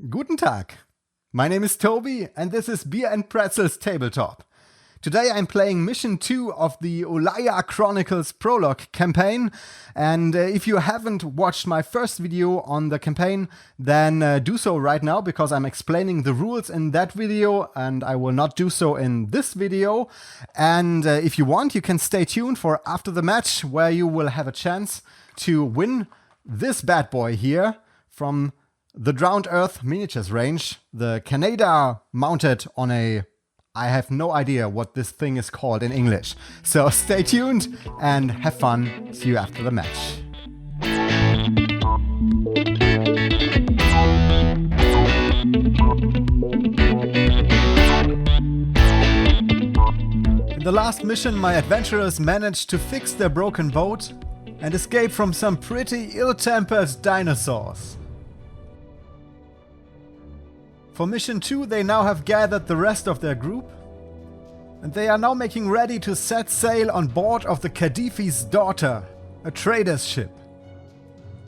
Guten Tag. My name is Toby and this is Beer and Pretzels Tabletop. Today I'm playing Mission 2 of the Ulaya Chronicles prologue campaign, and if you haven't watched my first video on the campaign, then do so right now because I'm explaining the rules in that video and I will not do so in this video. And if you want, you can stay tuned for after the match where you will have a chance to win this bad boy here from the Drowned Earth miniatures range, the Canada mounted on a... I have no idea what this thing is called in English. So stay tuned and have fun. See you after the match. In the last mission, my adventurers managed to fix their broken boat and escape from some pretty ill-tempered dinosaurs. For Mission 2, they now have gathered the rest of their group, and they are now making ready to set sail on board of the Khedivi's Daughter, a trader's ship.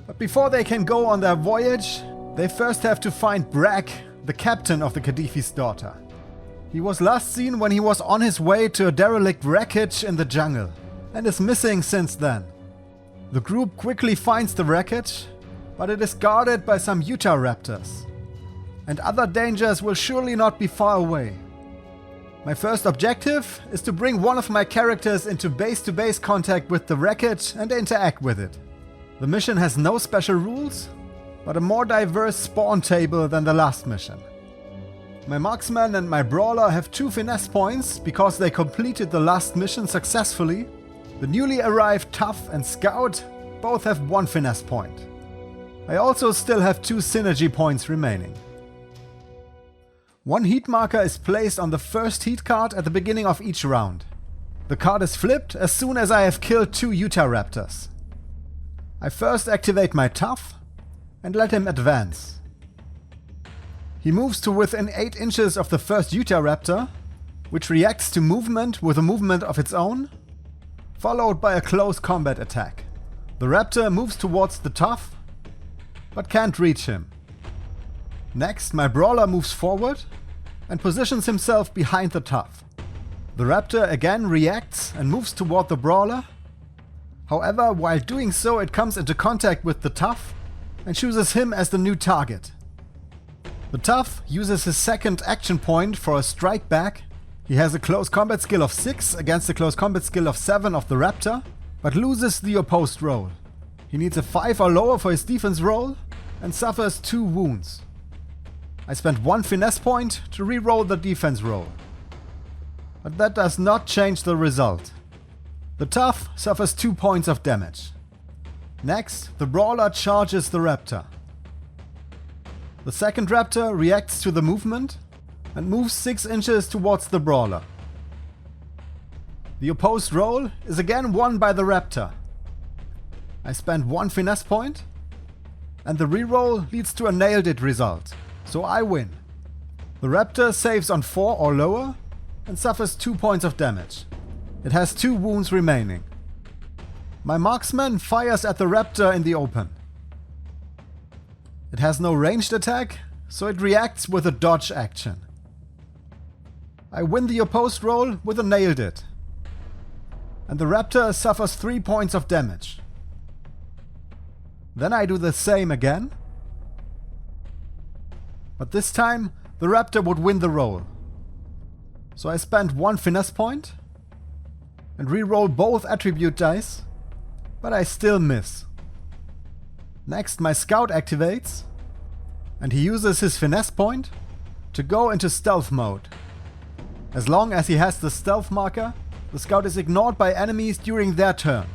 But before they can go on their voyage, they first have to find Bragg, the captain of the Khedivi's Daughter. He was last seen when he was on his way to a derelict wreckage in the jungle, and is missing since then. The group quickly finds the wreckage, but it is guarded by some Utah raptors. And other dangers will surely not be far away. My first objective is to bring one of my characters into base-to-base contact with the wreckage and interact with it. The mission has no special rules, but a more diverse spawn table than the last mission. My marksman and my brawler have 2 finesse points because they completed the last mission successfully. The newly arrived tough and scout both have 1 finesse point. I also still have 2 synergy points remaining. 1 heat marker is placed on the first heat card at the beginning of each round. The card is flipped as soon as I have killed 2 Utah raptors. I first activate my tough and let him advance. He moves to within 8 inches of the first Utah raptor, which reacts to movement with a movement of its own, followed by a close combat attack. The raptor moves towards the tough, but can't reach him. Next, my brawler moves forward and positions himself behind the tough. The raptor again reacts and moves toward the brawler. However, while doing so, it comes into contact with the tough and chooses him as the new target. The tough uses his second action point for a strike back. He has a close combat skill of 6 against a close combat skill of 7 of the raptor, but loses the opposed roll. He needs a 5 or lower for his defense roll and suffers 2 wounds. I spent 1 finesse point to re-roll the defense roll. But that does not change the result. The tough suffers 2 points of damage. Next, the brawler charges the raptor. The second raptor reacts to the movement and moves 6 inches towards the brawler. The opposed roll is again won by the raptor. I spent 1 finesse point, and the re-roll leads to a nailed it result. So I win. The raptor saves on 4 or lower and suffers 2 points of damage. It has 2 wounds remaining. My marksman fires at the raptor in the open. It has no ranged attack, so it reacts with a dodge action. I win the opposed roll with a nailed it. And the raptor suffers 3 points of damage. Then I do the same again. But this time, the raptor would win the roll. So I spent 1 finesse point and re-roll both attribute dice, but I still miss. Next, my scout activates, and he uses his finesse point to go into stealth mode. As long as he has the stealth marker, the scout is ignored by enemies during their turn.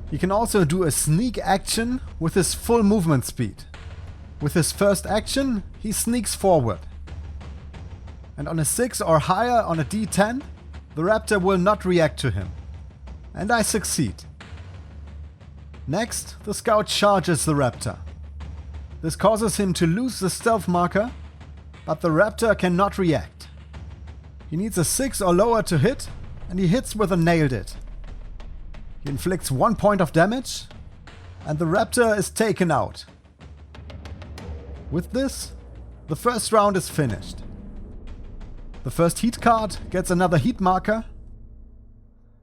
He can also do a sneak action with his full movement speed. With his first action, he sneaks forward. And on a 6 or higher on a D10, the raptor will not react to him. And I succeed. Next, the scout charges the raptor. This causes him to lose the stealth marker, but the raptor cannot react. He needs a 6 or lower to hit, and he hits with a nailed it. He inflicts 1 point of damage, and the raptor is taken out. With this, The first round is finished. The first heat card gets another heat marker,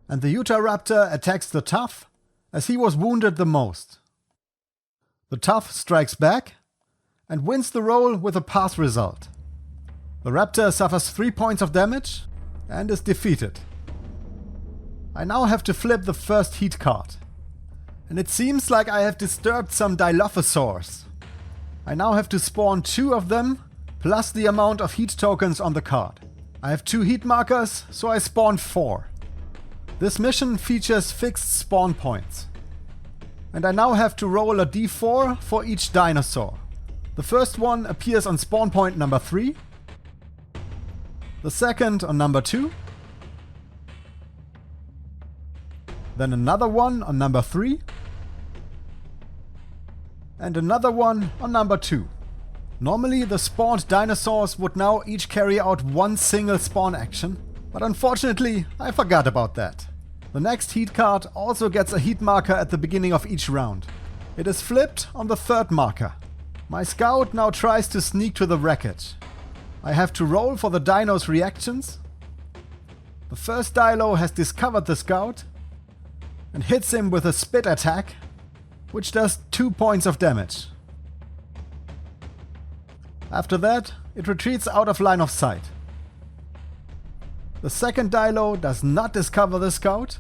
and the Utahraptor attacks the Tough as he was wounded the most. The Tough strikes back and wins the roll with a pass result. The Raptor suffers 3 points of damage and is defeated. I now have to flip the first heat card. And it seems like I have disturbed some Dilophosaurs. I now have to spawn 2 of them, plus the amount of heat tokens on the card. I have 2 heat markers, so I spawn 4. This mission features fixed spawn points. And I now have to roll a d4 for each dinosaur. The first one appears on spawn point number 3, the second on number 2, then another one on number 3, and another one on number 2. Normally the spawned dinosaurs would now each carry out one single spawn action, but unfortunately I forgot about that. The next heat card also gets a heat marker at the beginning of each round. It is flipped on the third marker. My scout now tries to sneak to the wreckage. I have to roll for the dino's reactions. The first dino has discovered the scout and hits him with a spit attack, which does 2 points of damage. After that, it retreats out of line of sight. The second dino does not discover the scout,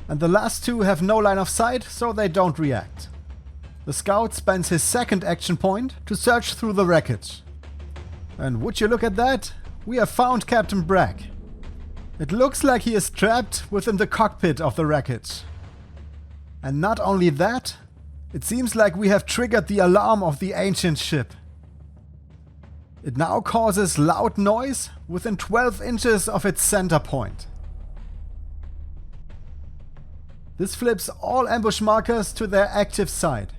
and the last 2 have no line of sight, so they don't react. The scout spends his second action point to search through the wreckage. And would you look at that, we have found Captain Bragg. It looks like he is trapped within the cockpit of the wreckage. And not only that, it seems like we have triggered the alarm of the ancient ship. It now causes loud noise within 12 inches of its center point. This flips all ambush markers to their active side.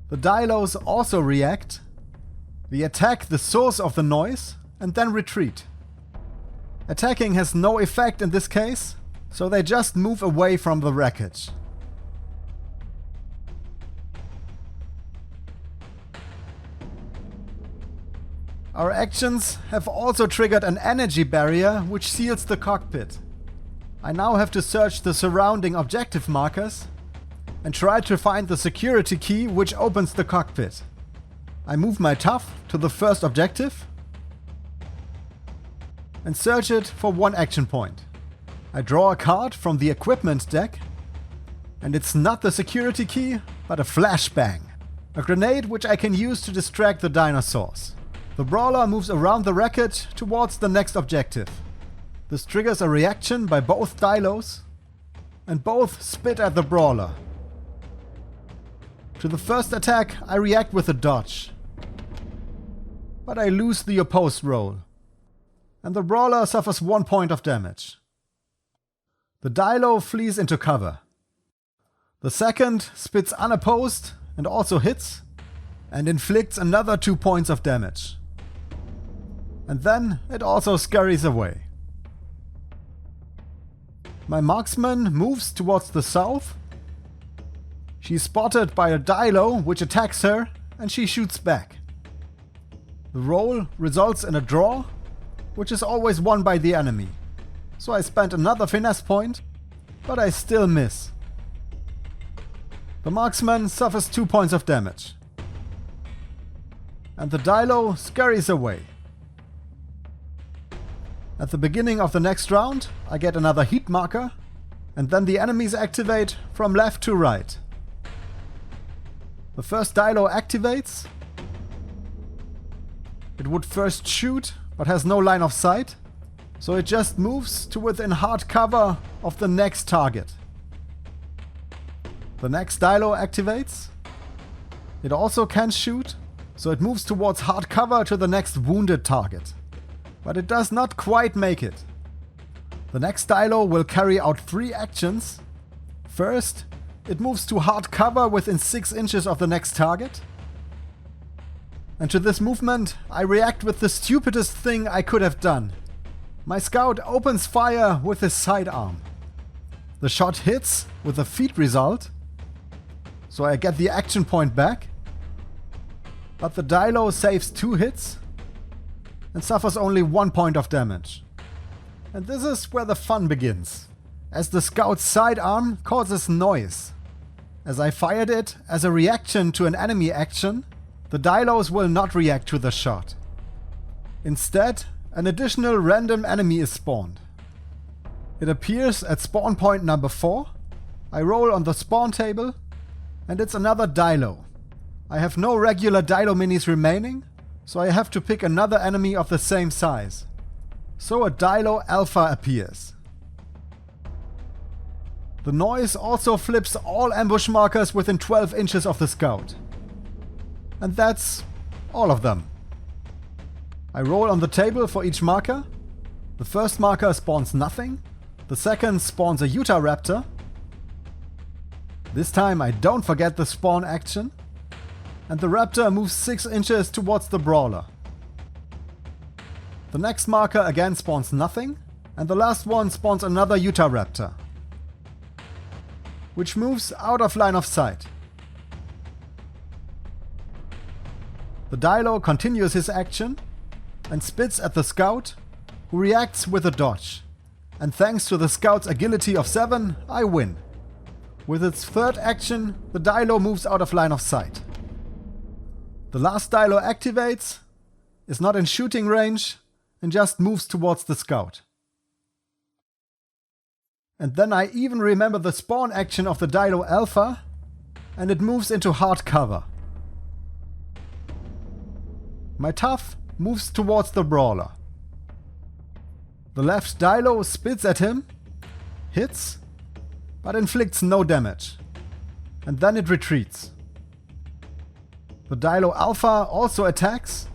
The dinos also react. They attack the source of the noise and then retreat. Attacking has no effect in this case, so they just move away from the wreckage. Our actions have also triggered an energy barrier which seals the cockpit. I now have to search the surrounding objective markers and try to find the security key which opens the cockpit. I move my Tough to the first objective and search it for 1 action point. I draw a card from the equipment deck, and it's not the security key, but a flashbang, a grenade which I can use to distract the dinosaurs. The brawler moves around the wreckage towards the next objective. This triggers a reaction by both dinos, and both spit at the brawler. To the first attack, I react with a dodge, but I lose the opposed roll, and the brawler suffers 1 point of damage. The dino flees into cover. The second spits unopposed and also hits, and inflicts another 2 points of damage. And then it also scurries away. My marksman moves towards the south. She's spotted by a dino which attacks her, and she shoots back. The roll results in a draw, which is always won by the enemy. So I spent another finesse point, but I still miss. The marksman suffers 2 points of damage. And the dino scurries away. At the beginning of the next round, I get another heat marker, and then the enemies activate from left to right. The first dino activates. It would first shoot, but has no line of sight, so it just moves to within hard cover of the next target. The next dino activates. It also can shoot, so it moves towards hard cover to the next wounded target. But it does not quite make it. The next dino will carry out 3 actions. First, it moves to hard cover within 6 inches of the next target. And to this movement, I react with the stupidest thing I could have done. My scout opens fire with his sidearm. The shot hits with a feat result, so I get the action point back. but the Dino saves 2 hits and suffers only 1 point of damage. And this is where the fun begins, as the Scout's sidearm causes noise. As I fired it as a reaction to an enemy action, the Dinos will not react to the shot. Instead, an additional random enemy is spawned. It appears at spawn point number 4. I roll on the spawn table, and it's another Dino. I have no regular Dino minis remaining, so I have to pick another enemy of the same size. So a Dino Alpha appears. The noise also flips all ambush markers within 12 inches of the Scout. And that's all of them. I roll on the table for each marker. The first marker spawns nothing. The second spawns a Utah Raptor. This time I don't forget the spawn action. And the Raptor moves 6 inches towards the Brawler. The next marker again spawns nothing. And the last one spawns another Utah Raptor, which moves out of line of sight. The Dino continues his action and spits at the Scout, who reacts with a dodge. And thanks to the Scout's agility of 7, I win. With its third action, the Dino moves out of line of sight. The last Dino activates, is not in shooting range, and just moves towards the Scout. And then I even remember the spawn action of the Dino Alpha, and it moves into hard cover. My Tough moves towards the Brawler. The left Dino spits at him, hits, but inflicts no damage. And then it retreats. The Dino Alpha also attacks.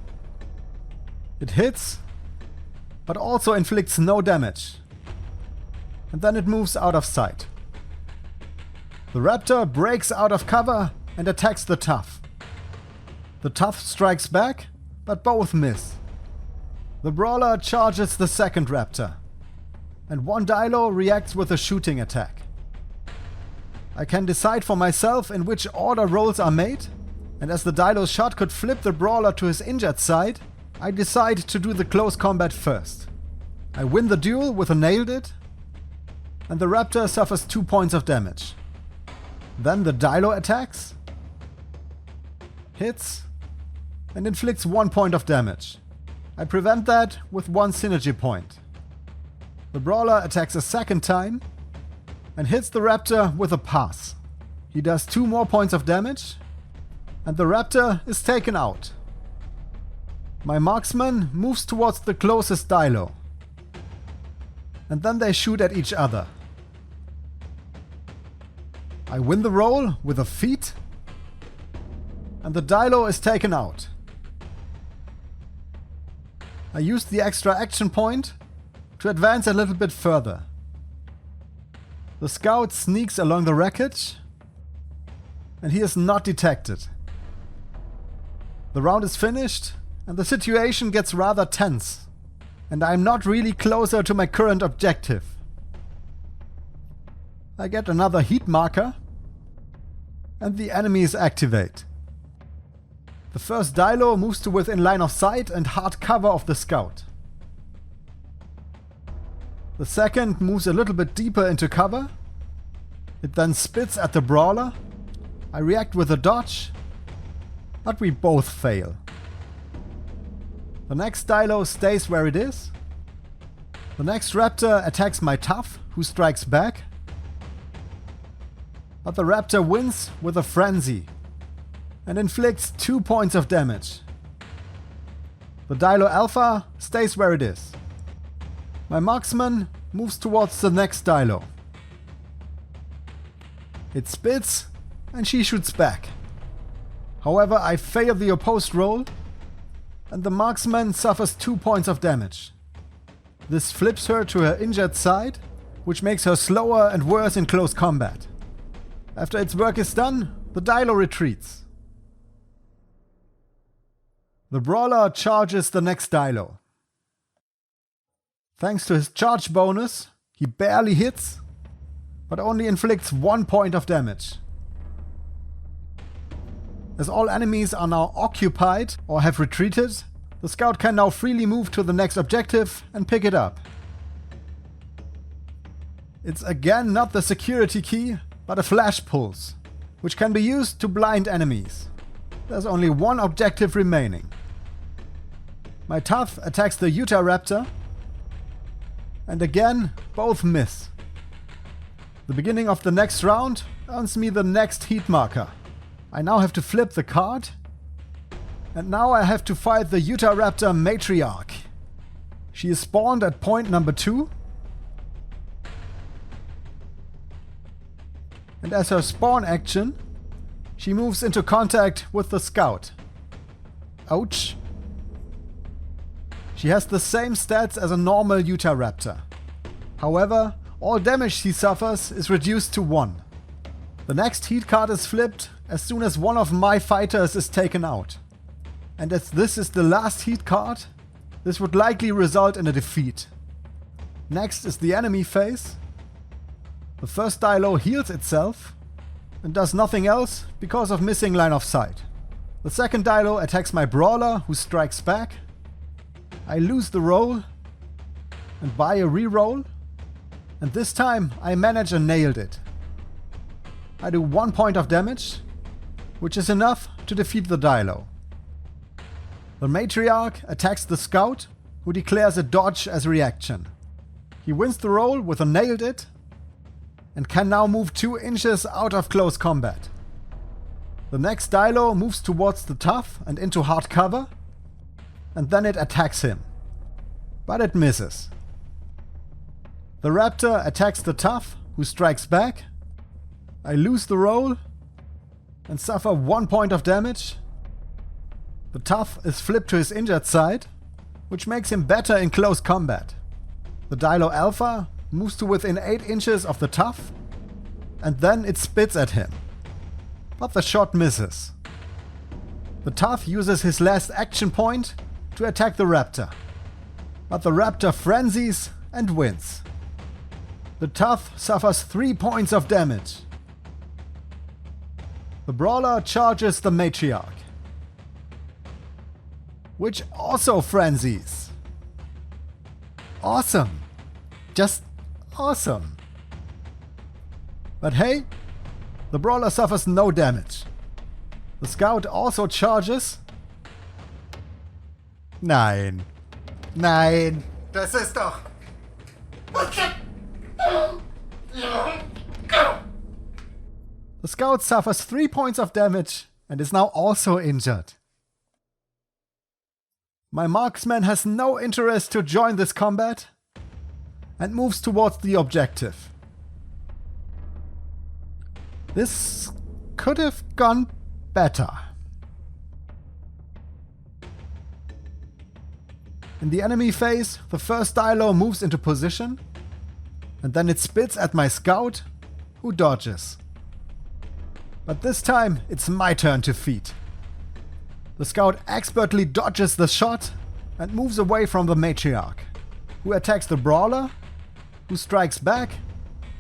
It hits, but also inflicts no damage. And then it moves out of sight. The Raptor breaks out of cover and attacks the Tough. The Tough strikes back, but both miss. The Brawler charges the second Raptor, and one Dino reacts with a shooting attack. I can decide for myself in which order rolls are made, and as the Dino's shot could flip the Brawler to his injured side, I decide to do the close combat first. I win the duel with a nailed it, and the Raptor suffers 2 points of damage. Then the Dino attacks, hits, and inflicts 1 point of damage. I prevent that with 1 synergy point. The Brawler attacks a second time and hits the Raptor with a pass. He does 2 more points of damage, and the Raptor is taken out. My marksman moves towards the closest Dino, and then they shoot at each other. I win the roll with a feat, and the Dino is taken out. I used the extra action point to advance a little bit further. The Scout sneaks along the wreckage, and he is not detected. The round is finished, and the situation gets rather tense, and I am not really closer to my current objective. I get another heat marker, and the enemies activate. The first Dino moves to within line of sight and hard cover of the Scout. The second moves a little bit deeper into cover. It then spits at the Brawler. I react with a dodge, but we both fail. The next Dino stays where it is. The next Raptor attacks my Tough, who strikes back. But the Raptor wins with a frenzy and inflicts 2 points of damage. The Dino Alpha stays where it is. My marksman moves towards the next Dino. It spits and she shoots back. However, I fail the opposed roll, and the marksman suffers 2 points of damage. This flips her to her injured side, which makes her slower and worse in close combat. After its work is done, the Dino retreats. The Brawler charges the next Dino. Thanks to his charge bonus, he barely hits, but only inflicts 1 point of damage. As all enemies are now occupied or have retreated, the scout can now freely move to the next objective and pick it up. It's again not the security key, but a flash pulse, which can be used to blind enemies. There's only one objective remaining. My Tough attacks the Utahraptor, and again, both miss. The beginning of the next round earns me the next heat marker. I now have to flip the card, and now I have to fight the Utahraptor Matriarch. She is spawned at point number 2, and as her spawn action, she moves into contact with the scout. Ouch. She has the same stats as a normal Utahraptor. However, all damage she suffers is reduced to 1. The next heat card is flipped as soon as one of my fighters is taken out. And as this is the last heat card, this would likely result in a defeat. Next is the enemy phase. The first Dino heals itself and does nothing else because of missing line of sight. The second Dino attacks my brawler, who strikes back. I lose the roll and buy a reroll, and this time I manage and nailed it. I do 1 point of damage, which is enough to defeat the Dino. The Matriarch attacks the scout, who declares a dodge as reaction. He wins the roll with a nailed it, and can now move 2 inches out of close combat. The next Dino moves towards the Tough and into hard cover, and then it attacks him. But it misses. The Raptor attacks the Tough, who strikes back. I lose the roll and suffer 1 point of damage. The Tough is flipped to his injured side, which makes him better in close combat. The Dino Alpha moves to within 8 inches of the Tough, and then it spits at him. But the shot misses. The Tough uses his last action point to attack the Raptor. But the Raptor frenzies and wins. The Tough suffers 3 points of damage. The Brawler charges the Matriarch, which also frenzies. Awesome. Just awesome. But hey, the Brawler suffers no damage. The Scout also charges. Nein. Nein. Das ist doch... The Scout suffers 3 points of damage and is now also injured. My Marksman has no interest to join this combat and moves towards the objective. This could have gone better. In the enemy phase, the first Dino moves into position, and then it spits at my scout, who dodges. But this time, it's my turn to feed. The scout expertly dodges the shot and moves away from the Matriarch, who attacks the Brawler, who strikes back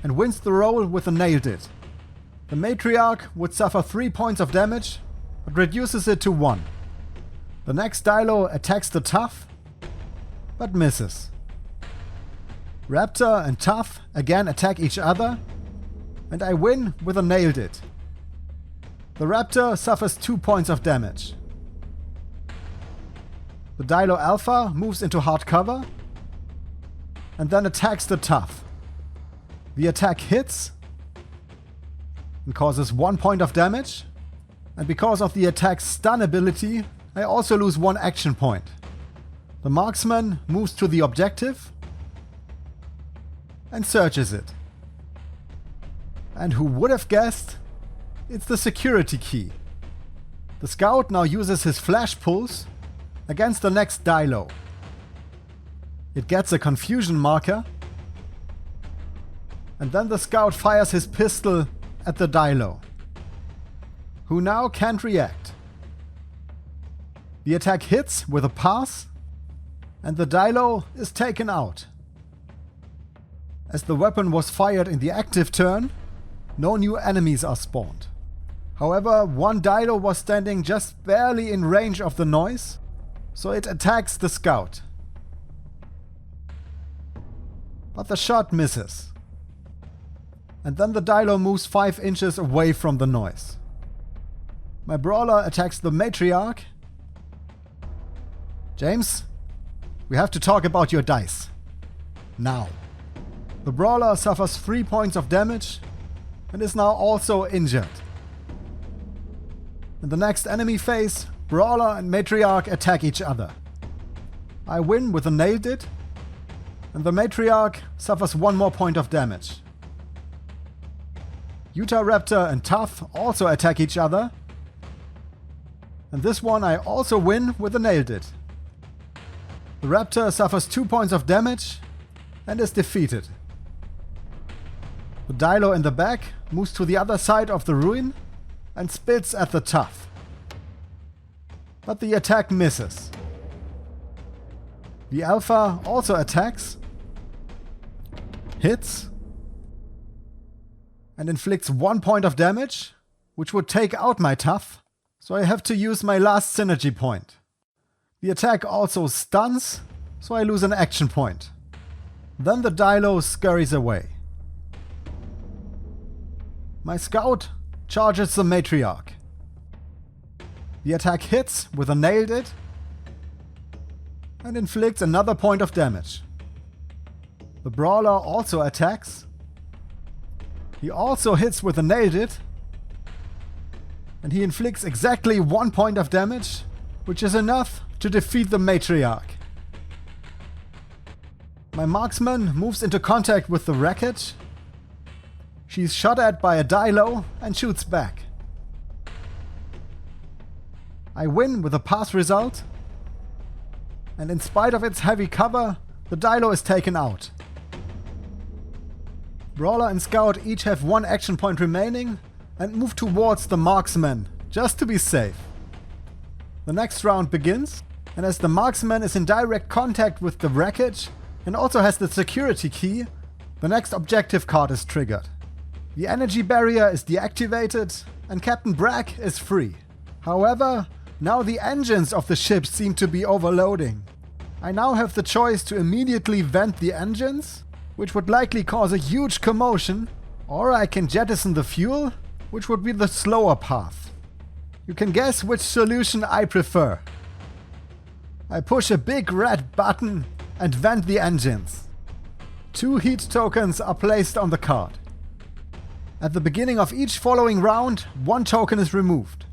and wins the roll with a nailed it. The Matriarch would suffer 3 points of damage, but reduces it to 1. The next Dino attacks the Tough, but misses. Raptor and Tough again attack each other, and I win with a nailed it. The Raptor suffers 2 points of damage. The Dino Alpha moves into hard cover, and then attacks the Tough. The attack hits and causes 1 point of damage, and because of the attack's stun ability, I also lose 1 action point. The Marksman moves to the objective and searches it. And who would have guessed? It's the security key. The Scout now uses his flash pulse against the next Dino. It gets a confusion marker, and then the Scout fires his pistol at the Dino, who now can't react. The attack hits with a pass, and the Dino is taken out. As the weapon was fired in the active turn, no new enemies are spawned. However, one Dino was standing just barely in range of the noise, so it attacks the scout. But the shot misses. And then the Dino moves 5 inches away from the noise. My brawler attacks the matriarch. James, we have to talk about your dice. Now. The brawler suffers 3 points of damage and is now also injured. In the next enemy phase, brawler and matriarch attack each other. I win with a nailed it, and the matriarch suffers 1 more point of damage. Raptor and Tough also attack each other, and this one I also win with a nailed it. The Raptor suffers 2 points of damage and is defeated. The Dino in the back moves to the other side of the ruin and spits at the Tough. But the attack misses. The Alpha also attacks, hits, and inflicts 1 point of damage, which would take out my Tough, so I have to use my last synergy point. The attack also stuns, so I lose an action point. Then the Dino scurries away. My scout charges the matriarch. The attack hits with a nailed it and inflicts another point of damage. The brawler also attacks. He also hits with a nailed it, and he inflicts exactly 1 point of damage, which is enough to defeat the matriarch. My marksman moves into contact with the wreckage. She's shot at by a Dino and shoots back. I win with a pass result, and in spite of its heavy cover, the Dino is taken out. Brawler and Scout each have 1 action point remaining and move towards the marksman, just to be safe. The next round begins, and as the marksman is in direct contact with the wreckage and also has the security key, the next objective card is triggered. The energy barrier is deactivated and Captain Bragg is free. However, now the engines of the ship seem to be overloading. I now have the choice to immediately vent the engines, which would likely cause a huge commotion, or I can jettison the fuel, which would be the slower path. You can guess which solution I prefer. I push a big red button and vent the engines. 2 heat tokens are placed on the card. At the beginning of each following round, 1 token is removed,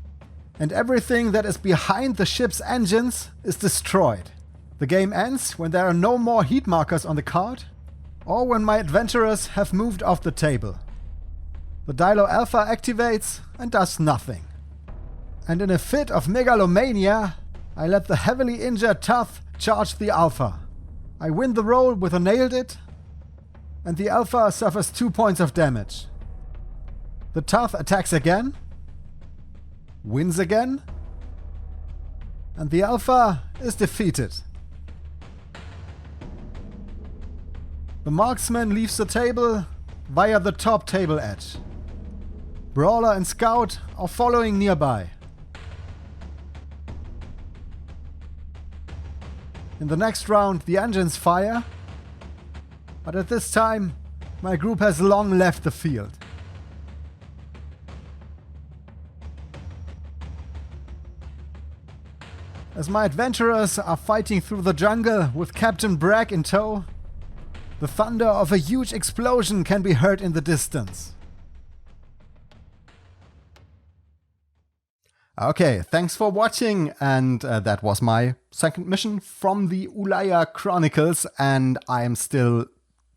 and everything that is behind the ship's engines is destroyed. The game ends when there are no more heat markers on the card, or when my adventurers have moved off the table. The Dino Alpha activates and does nothing. And in a fit of megalomania, I let the heavily injured Tough charge the Alpha. I win the roll with a nailed it, and the Alpha suffers 2 points of damage. The Tough attacks again, wins again, and the Alpha is defeated. The marksman leaves the table via the top table edge. Brawler and Scout are following nearby. In the next round, the engines fire, but at this time, my group has long left the field. As my adventurers are fighting through the jungle with Captain Bragg in tow, the thunder of a huge explosion can be heard in the distance. Okay, thanks for watching, and that was my second mission from the Ulaya Chronicles, and I am still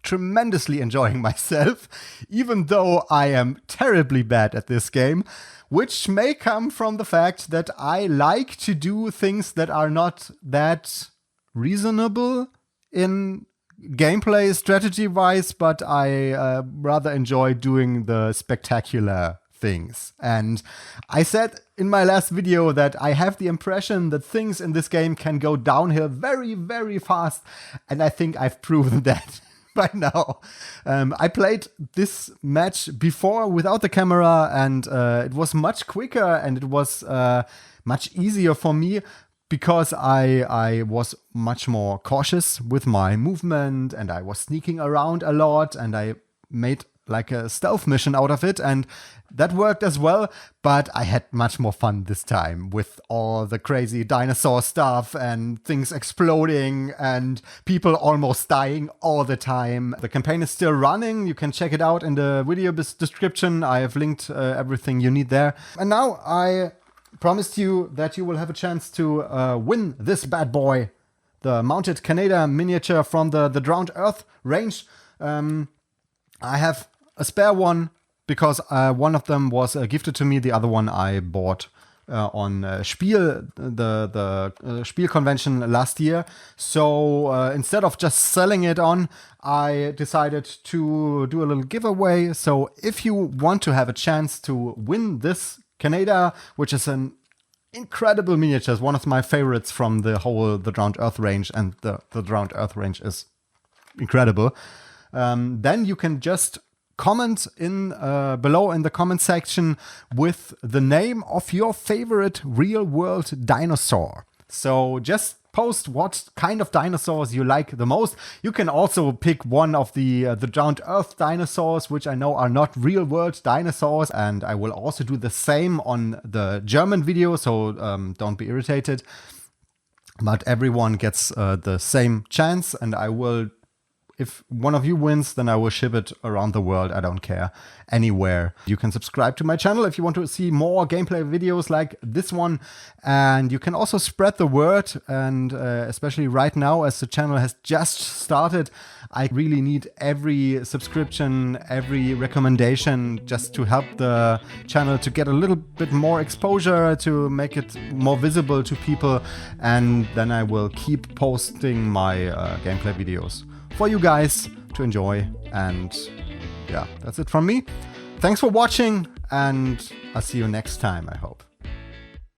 tremendously enjoying myself, even though I am terribly bad at this game, which may come from the fact that I like to do things that are not that reasonable in gameplay strategy-wise, but I rather enjoy doing the spectacular things. And I said in my last video that I have the impression that things in this game can go downhill very, very fast, and I think I've proven that by now. I played this match before without the camera, and it was much quicker and it was much easier for me because I was much more cautious with my movement and I was sneaking around a lot and I made like a stealth mission out of it, and that worked as well, but I had much more fun this time with all the crazy dinosaur stuff and things exploding and people almost dying all the time. The campaign is still running. You can check it out in the video description. I have linked everything you need there. And now I promised you that you will have a chance to win this bad boy, the Mounted Canada miniature from the Drowned Earth range. I have a spare one because one of them was gifted to me. The other one I bought on Spiel, the Spiel convention last year. So instead of just selling it on, I decided to do a little giveaway. So if you want to have a chance to win this Canada, which is an incredible miniature, one of my favorites from the Drowned Earth range, and the Drowned Earth range is incredible. Then you can just comment in below in the comment section with the name of your favorite real-world dinosaur. So just post what kind of dinosaurs you like the most. You can also pick one of the Drowned Earth dinosaurs, which I know are not real-world dinosaurs, and I will also do the same on the German video, so don't be irritated. But everyone gets the same chance, and I will, if one of you wins, then I will ship it around the world. I don't care. Anywhere. You can subscribe to my channel if you want to see more gameplay videos like this one. And you can also spread the word. And especially right now, as the channel has just started, I really need every subscription, every recommendation just to help the channel to get a little bit more exposure, to make it more visible to people. And then I will keep posting my gameplay videos for you guys to enjoy. And yeah, that's it from me. Thanks for watching, and I'll see you next time, I hope.